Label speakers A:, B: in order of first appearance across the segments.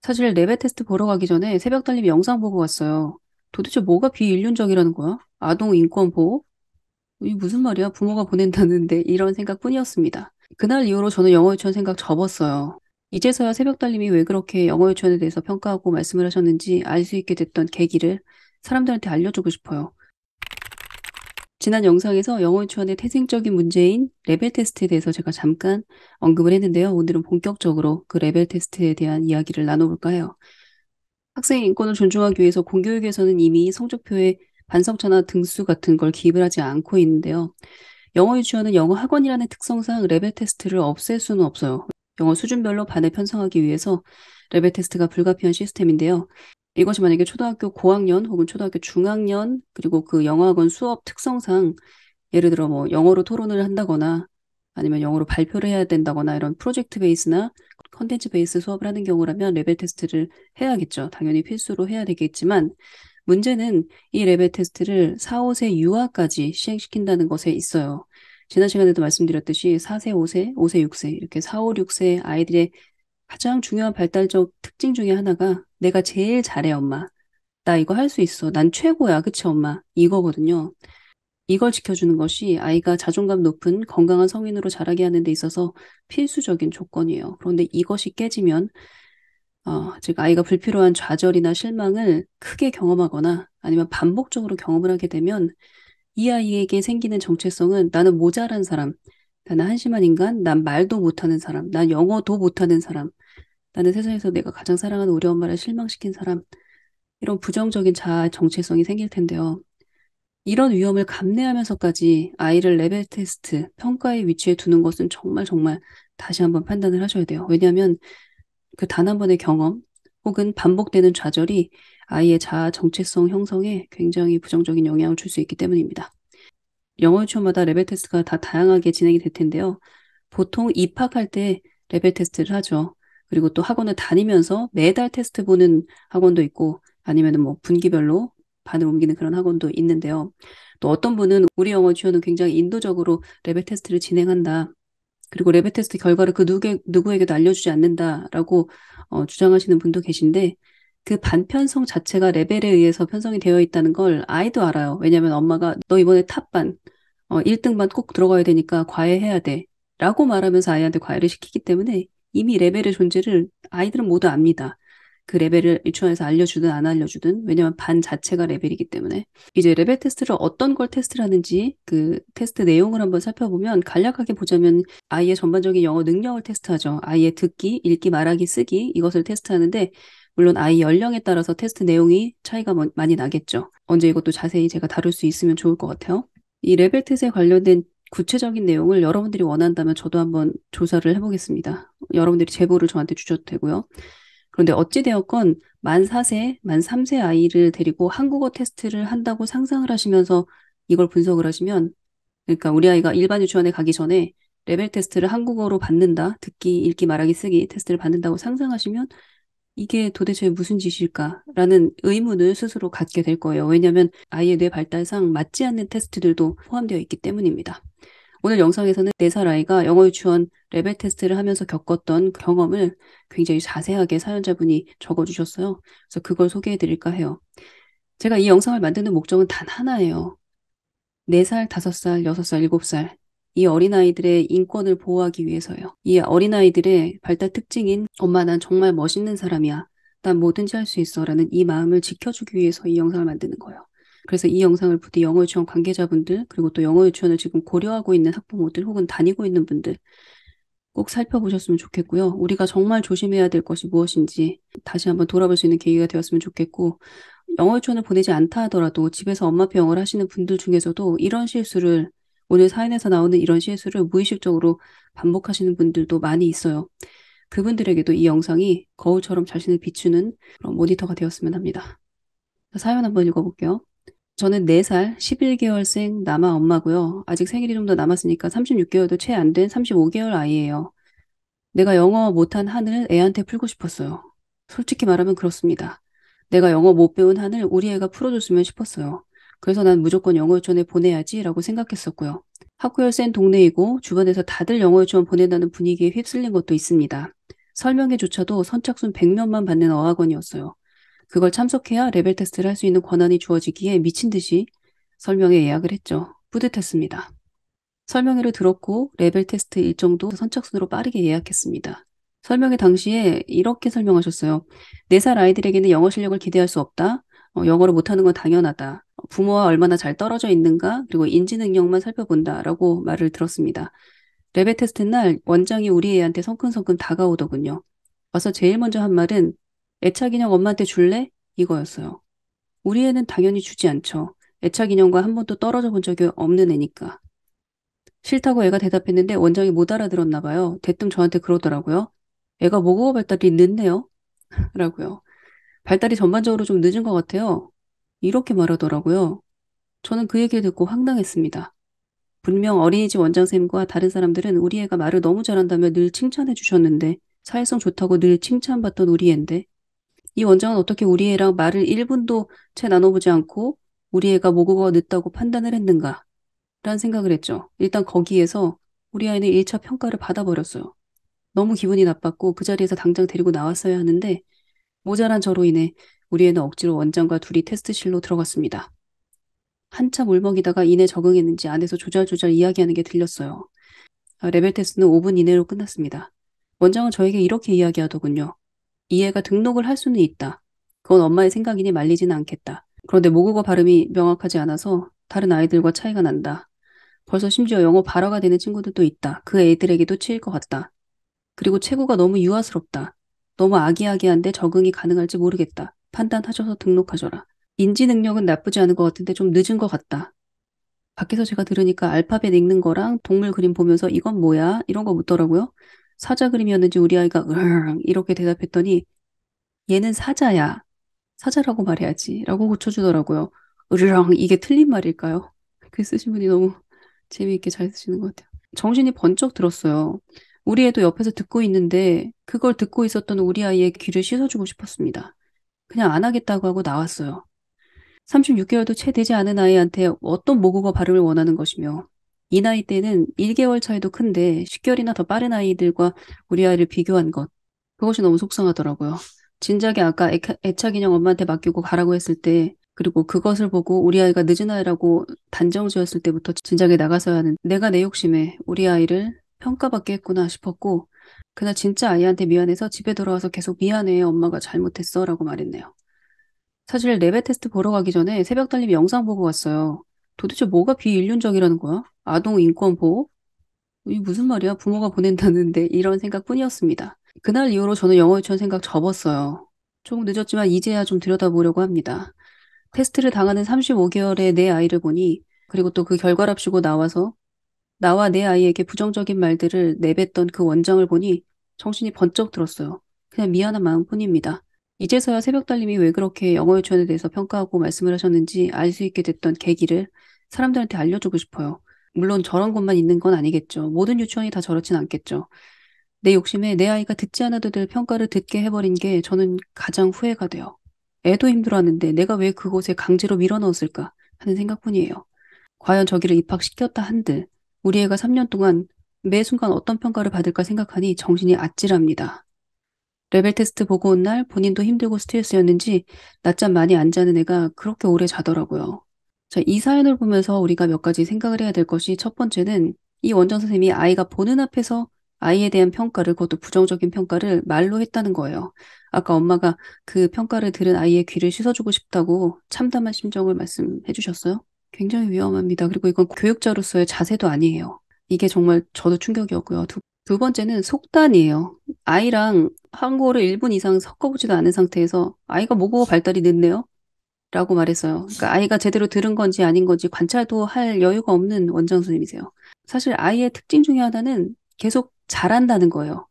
A: 사실 레벨 테스트 보러 가기 전에 새벽 달리기 영상 보고 왔어요. 도대체 뭐가 비인륜적이라는 거야? 아동 인권 보호? 이 무슨 말이야? 부모가 보낸다는데 이런 생각뿐이었습니다. 그날 이후로 저는 영어 유치원 생각 접었어요. 이제서야 새벽 달림이 왜 그렇게 영어 유치원에 대해서 평가하고 말씀을 하셨는지 알 수 있게 됐던 계기를 사람들한테 알려주고 싶어요. 지난 영상에서 영어 유치원의 태생적인 문제인 레벨 테스트에 대해서 제가 잠깐 언급을 했는데요. 오늘은 본격적으로 그 레벨 테스트에 대한 이야기를 나눠볼까 해요. 학생의 인권을 존중하기 위해서 공교육에서는 이미 성적표에 반성차나 등수 같은 걸 기입을 하지 않고 있는데요. 영어 유치원은 영어 학원이라는 특성상 레벨 테스트를 없앨 수는 없어요. 영어 수준별로 반을 편성하기 위해서 레벨 테스트가 불가피한 시스템인데요. 이것이 만약에 초등학교 고학년 혹은 초등학교 중학년 그리고 그 영어 학원 수업 특성상 예를 들어 뭐 영어로 토론을 한다거나 아니면 영어로 발표를 해야 된다거나 이런 프로젝트 베이스나 컨텐츠 베이스 수업을 하는 경우라면 레벨 테스트를 해야겠죠. 당연히 필수로 해야 되겠지만 문제는 이 레벨 테스트를 4, 5세 유아까지 시행시킨다는 것에 있어요. 지난 시간에도 말씀드렸듯이 4세, 5세, 5세, 6세 이렇게 4, 5, 6세 아이들의 가장 중요한 발달적 특징 중에 하나가 내가 제일 잘해, 엄마. 나 이거 할 수 있어. 난 최고야. 그치, 엄마? 이거거든요. 이걸 지켜주는 것이 아이가 자존감 높은 건강한 성인으로 자라게 하는 데 있어서 필수적인 조건이에요. 그런데 이것이 깨지면 즉 아이가 불필요한 좌절이나 실망을 크게 경험하거나 아니면 반복적으로 경험을 하게 되면 이 아이에게 생기는 정체성은 나는 모자란 사람, 나는 한심한 인간, 난 말도 못하는 사람, 난 영어도 못하는 사람, 나는 세상에서 내가 가장 사랑하는 우리 엄마를 실망시킨 사람, 이런 부정적인 자아 정체성이 생길 텐데요. 이런 위험을 감내하면서까지 아이를 레벨 테스트, 평가의 위치에 두는 것은 정말 정말 다시 한번 판단을 하셔야 돼요. 왜냐하면 그 단 한 번의 경험 혹은 반복되는 좌절이 아이의 자아 정체성 형성에 굉장히 부정적인 영향을 줄 수 있기 때문입니다. 영어 유치원마다 레벨 테스트가 다 다양하게 진행이 될 텐데요. 보통 입학할 때 레벨 테스트를 하죠. 그리고 또 학원을 다니면서 매달 테스트 보는 학원도 있고 아니면은 뭐 분기별로 반을 옮기는 그런 학원도 있는데요. 또 어떤 분은 우리 영어 유치원은 굉장히 인도적으로 레벨 테스트를 진행한다. 그리고 레벨 테스트 결과를 그 누구에게도 알려주지 않는다라고 주장하시는 분도 계신데 그 반편성 자체가 레벨에 의해서 편성이 되어 있다는 걸 아이도 알아요. 왜냐하면 엄마가 너 이번에 탑반, 1등반 꼭 들어가야 되니까 과외해야 돼. 라고 말하면서 아이한테 과외를 시키기 때문에 이미 레벨의 존재를 아이들은 모두 압니다. 그 레벨을 유치원에서 알려주든 안 알려주든 왜냐하면 반 자체가 레벨이기 때문에 이제 레벨 테스트를 어떤 걸 테스트를 하는지 그 테스트 내용을 한번 살펴보면 간략하게 보자면 아이의 전반적인 영어 능력을 테스트하죠. 아이의 듣기, 읽기, 말하기, 쓰기 이것을 테스트하는데 물론 아이 연령에 따라서 테스트 내용이 차이가 많이 나겠죠. 언제 이것도 자세히 제가 다룰 수 있으면 좋을 것 같아요. 이 레벨 테스트에 관련된 구체적인 내용을 여러분들이 원한다면 저도 한번 조사를 해보겠습니다. 여러분들이 제보를 저한테 주셔도 되고요. 그런데 어찌되었건 만 4세, 만 3세 아이를 데리고 한국어 테스트를 한다고 상상을 하시면서 이걸 분석을 하시면 그러니까 우리 아이가 일반 유치원에 가기 전에 레벨 테스트를 한국어로 받는다. 듣기, 읽기, 말하기, 쓰기 테스트를 받는다고 상상하시면 이게 도대체 무슨 짓일까라는 의문을 스스로 갖게 될 거예요. 왜냐하면 아이의 뇌 발달상 맞지 않는 테스트들도 포함되어 있기 때문입니다. 오늘 영상에서는 4살 아이가 영어 유치원 레벨 테스트를 하면서 겪었던 경험을 굉장히 자세하게 사연자분이 적어주셨어요. 그래서 그걸 소개해 드릴까 해요. 제가 이 영상을 만드는 목적은 단 하나예요. 4살, 5살, 6살, 7살 이 어린아이들의 인권을 보호하기 위해서요. 이 어린아이들의 발달 특징인 엄마 난 정말 멋있는 사람이야. 난 뭐든지 할 수 있어 라는 이 마음을 지켜주기 위해서 이 영상을 만드는 거예요. 그래서 이 영상을 부디 영어 유치원 관계자분들 그리고 또 영어 유치원을 지금 고려하고 있는 학부모들 혹은 다니고 있는 분들 꼭 살펴보셨으면 좋겠고요. 우리가 정말 조심해야 될 것이 무엇인지 다시 한번 돌아볼 수 있는 계기가 되었으면 좋겠고 영어 유치원을 보내지 않다 하더라도 집에서 엄마표 영어를 하시는 분들 중에서도 이런 실수를 오늘 사연에서 나오는 이런 실수를 무의식적으로 반복하시는 분들도 많이 있어요. 그분들에게도 이 영상이 거울처럼 자신을 비추는 그런 모니터가 되었으면 합니다. 사연 한번 읽어볼게요. 저는 4살 11개월생 남아 엄마고요. 아직 생일이 좀 더 남았으니까 36개월도 채 안 된 35개월 아이예요. 내가 영어 못한 한을 애한테 풀고 싶었어요. 솔직히 말하면 그렇습니다. 내가 영어 못 배운 한을 우리 애가 풀어줬으면 싶었어요. 그래서 난 무조건 영어 유치원에 보내야지라고 생각했었고요. 학구열 센 동네이고 주변에서 다들 영어 유치원 보낸다는 분위기에 휩쓸린 것도 있습니다. 설명회조차도 선착순 100명만 받는 어학원이었어요. 그걸 참석해야 레벨 테스트를 할 수 있는 권한이 주어지기에 미친 듯이 설명회 예약을 했죠. 뿌듯했습니다. 설명회를 들었고 레벨 테스트 일정도 선착순으로 빠르게 예약했습니다. 설명회 당시에 이렇게 설명하셨어요. 4살 아이들에게는 영어 실력을 기대할 수 없다. 영어를 못하는 건 당연하다. 부모와 얼마나 잘 떨어져 있는가, 그리고 인지 능력만 살펴본다라고 말을 들었습니다. 레벨 테스트 날 원장이 우리 애한테 성큼성큼 다가오더군요. 와서 제일 먼저 한 말은 애착 인형 엄마한테 줄래? 이거였어요. 우리 애는 당연히 주지 않죠. 애착 인형과 한 번도 떨어져 본 적이 없는 애니까. 싫다고 애가 대답했는데 원장이 못 알아들었나 봐요. 대뜸 저한테 그러더라고요. 애가 모국어 발달이 늦네요. 라고요. 발달이 전반적으로 좀 늦은 것 같아요. 이렇게 말하더라고요. 저는 그 얘기를 듣고 황당했습니다. 분명 어린이집 원장쌤과 다른 사람들은 우리 애가 말을 너무 잘한다며 늘 칭찬해 주셨는데 사회성 좋다고 늘 칭찬받던 우리 애인데 이 원장은 어떻게 우리 애랑 말을 1분도 채 나눠보지 않고 우리 애가 모국어가 늦다고 판단을 했는가 라는 생각을 했죠. 일단 거기에서 우리 아이는 1차 평가를 받아버렸어요. 너무 기분이 나빴고 그 자리에서 당장 데리고 나왔어야 하는데 모자란 저로 인해 우리 애는 억지로 원장과 둘이 테스트실로 들어갔습니다. 한참 울먹이다가 이내 적응했는지 안에서 조잘조잘 이야기하는 게 들렸어요. 레벨 테스트는 5분 이내로 끝났습니다. 원장은 저에게 이렇게 이야기하더군요. 이 애가 등록을 할 수는 있다. 그건 엄마의 생각이니 말리지는 않겠다. 그런데 모국어 발음이 명확하지 않아서 다른 아이들과 차이가 난다. 벌써 심지어 영어 발화가 되는 친구들도 있다. 그 애들에게도 치일 것 같다. 그리고 체구가 너무 유아스럽다. 너무 아기아기한데 적응이 가능할지 모르겠다. 판단하셔서 등록하셔라. 인지 능력은 나쁘지 않은 것 같은데 좀 늦은 것 같다. 밖에서 제가 들으니까 알파벳 읽는 거랑 동물 그림 보면서 이건 뭐야? 이런 거 묻더라고요. 사자 그림이었는지 우리 아이가 으르렁 이렇게 대답했더니 얘는 사자야. 사자라고 말해야지. 라고 고쳐주더라고요. 으르렁 이게 틀린 말일까요? 글 쓰신 분이 너무 재미있게 잘 쓰시는 것 같아요. 정신이 번쩍 들었어요. 우리 애도 옆에서 듣고 있는데 그걸 듣고 있었던 우리 아이의 귀를 씻어주고 싶었습니다. 그냥 안 하겠다고 하고 나왔어요. 36개월도 채 되지 않은 아이한테 어떤 모국어 발음을 원하는 것이며 이 나이 때는 1개월 차이도 큰데 10개월이나 더 빠른 아이들과 우리 아이를 비교한 것. 그것이 너무 속상하더라고요. 진작에 아까 애착 인형 엄마한테 맡기고 가라고 했을 때 그리고 그것을 보고 우리 아이가 늦은 아이라고 단정 지었을 때부터 진작에 나가서야 하는 내가 내 욕심에 우리 아이를 평가받게 했구나 싶었고 그날 진짜 아이한테 미안해서 집에 돌아와서 계속 미안해 엄마가 잘못했어 라고 말했네요. 사실 레벨 테스트 보러 가기 전에 새벽 달림 영상 보고 왔어요. 도대체 뭐가 비인륜적이라는 거야? 아동 인권 보호? 이 무슨 말이야? 부모가 보낸다는데 이런 생각뿐이었습니다. 그날 이후로 저는 영어 유치원 생각 접었어요. 조금 늦었지만 이제야 좀 들여다보려고 합니다. 테스트를 당하는 35개월의 내 아이를 보니 그리고 또 그 결과랍시고 나와서 나와 내 아이에게 부정적인 말들을 내뱉던 그 원장을 보니 정신이 번쩍 들었어요. 그냥 미안한 마음뿐입니다. 이제서야 새벽 달님이 왜 그렇게 영어 유치원에 대해서 평가하고 말씀을 하셨는지 알 수 있게 됐던 계기를 사람들한테 알려주고 싶어요. 물론 저런 곳만 있는 건 아니겠죠. 모든 유치원이 다 저렇진 않겠죠. 내 욕심에 내 아이가 듣지 않아도 될 평가를 듣게 해버린 게 저는 가장 후회가 돼요. 애도 힘들어하는데 내가 왜 그곳에 강제로 밀어넣었을까 하는 생각뿐이에요. 과연 저기를 입학시켰다 한들 우리 애가 3년 동안 매 순간 어떤 평가를 받을까 생각하니 정신이 아찔합니다. 레벨 테스트 보고 온 날 본인도 힘들고 스트레스였는지 낮잠 많이 안 자는 애가 그렇게 오래 자더라고요. 자, 이 사연을 보면서 우리가 몇 가지 생각을 해야 될 것이 첫 번째는 이 원장 선생님이 아이가 보는 앞에서 아이에 대한 평가를, 그것도 부정적인 평가를 말로 했다는 거예요. 아까 엄마가 그 평가를 들은 아이의 귀를 씻어주고 싶다고 참담한 심정을 말씀해 주셨어요. 굉장히 위험합니다. 그리고 이건 교육자로서의 자세도 아니에요. 이게 정말 저도 충격이었고요. 두 번째는 속단이에요. 아이랑 한국어를 1분 이상 섞어보지도 않은 상태에서 아이가 모국어 발달이 늦네요. 라고 말했어요. 그러니까 아이가 제대로 들은 건지 아닌 건지 관찰도 할 여유가 없는 원장 선생님이세요. 사실 아이의 특징 중에 하나는 계속 자란다는 거예요.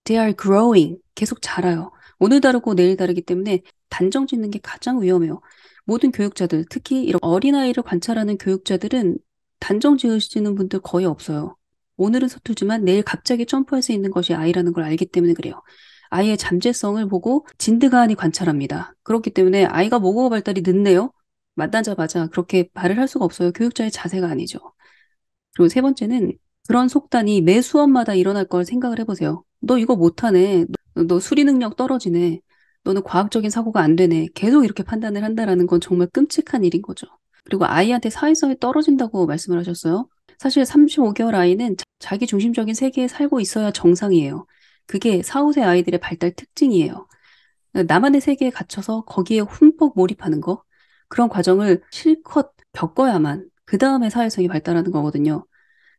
A: They are growing. 계속 자라요. 오늘 다르고 내일 다르기 때문에 단정 짓는 게 가장 위험해요. 모든 교육자들, 특히 이런 어린아이를 관찰하는 교육자들은 단정 지으시는 분들 거의 없어요. 오늘은 서툴지만 내일 갑자기 점프할 수 있는 것이 아이라는 걸 알기 때문에 그래요. 아이의 잠재성을 보고 진드가안이 관찰합니다. 그렇기 때문에 아이가 모국어 발달이 늦네요. 만나자마자 그렇게 말을 할 수가 없어요. 교육자의 자세가 아니죠. 그리고 세 번째는 그런 속단이 매 수업마다 일어날 걸 생각을 해보세요. 너 이거 못하네. 너 수리 능력 떨어지네. 너는 과학적인 사고가 안 되네. 계속 이렇게 판단을 한다라는 건 정말 끔찍한 일인 거죠. 그리고 아이한테 사회성이 떨어진다고 말씀을 하셨어요. 사실 35개월 아이는 자기 중심적인 세계에 살고 있어야 정상이에요. 그게 4, 5세 아이들의 발달 특징이에요. 나만의 세계에 갇혀서 거기에 흠뻑 몰입하는 거. 그런 과정을 실컷 겪어야만 그 다음에 사회성이 발달하는 거거든요.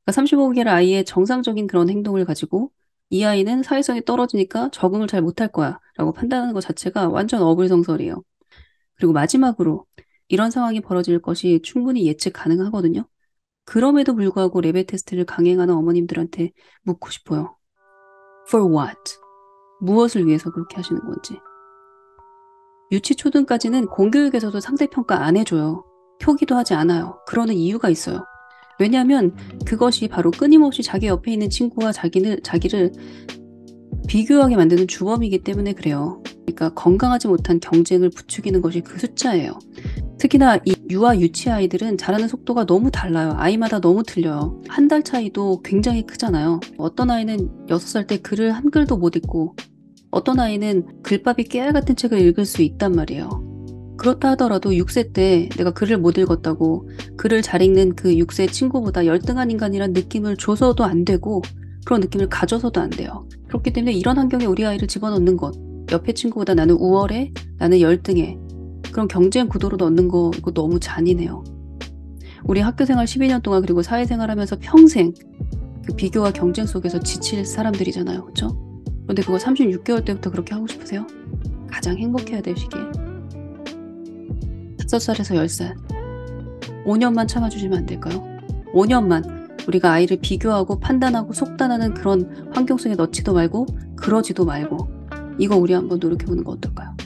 A: 그러니까 35개월 아이의 정상적인 그런 행동을 가지고 이 아이는 사회성이 떨어지니까 적응을 잘 못할 거야 라고 판단하는 것 자체가 완전 어불성설이에요. 그리고 마지막으로 이런 상황이 벌어질 것이 충분히 예측 가능하거든요. 그럼에도 불구하고 레벨 테스트를 강행하는 어머님들한테 묻고 싶어요. For what? 무엇을 위해서 그렇게 하시는 건지. 유치 초등까지는 공교육에서도 상대평가 안 해줘요. 표기도 하지 않아요. 그러는 이유가 있어요. 왜냐하면 그것이 바로 끊임없이 자기 옆에 있는 친구와 자기를 비교하게 만드는 주범이기 때문에 그래요. 그러니까 건강하지 못한 경쟁을 부추기는 것이 그 숫자예요. 특히나 이 유아 유치 아이들은 자라는 속도가 너무 달라요. 아이마다 너무 틀려요. 한 달 차이도 굉장히 크잖아요. 어떤 아이는 6살 때 글을 한글도 못 읽고 어떤 아이는 글밥이 깨알 같은 책을 읽을 수 있단 말이에요. 그렇다 하더라도 6세 때 내가 글을 못 읽었다고 글을 잘 읽는 그 6세 친구보다 열등한 인간이란 느낌을 줘서도 안 되고 그런 느낌을 가져서도 안 돼요. 그렇기 때문에 이런 환경에 우리 아이를 집어넣는 것, 옆에 친구보다 나는 우월해, 나는 열등해, 그런 경쟁 구도로 넣는 거 이거 너무 잔인해요. 우리 학교생활 12년 동안 그리고 사회생활하면서 평생 그 비교와 경쟁 속에서 지칠 사람들이잖아요. 그렇죠? 그런데 그거 36개월 때부터 그렇게 하고 싶으세요? 가장 행복해야 될 시기에 5살에서 10살 5년만 참아주시면 안 될까요? 5년만 우리가 아이를 비교하고 판단하고 속단하는 그런 환경 속에 넣지도 말고 그러지도 말고 이거 우리 한번 노력해보는 거 어떨까요?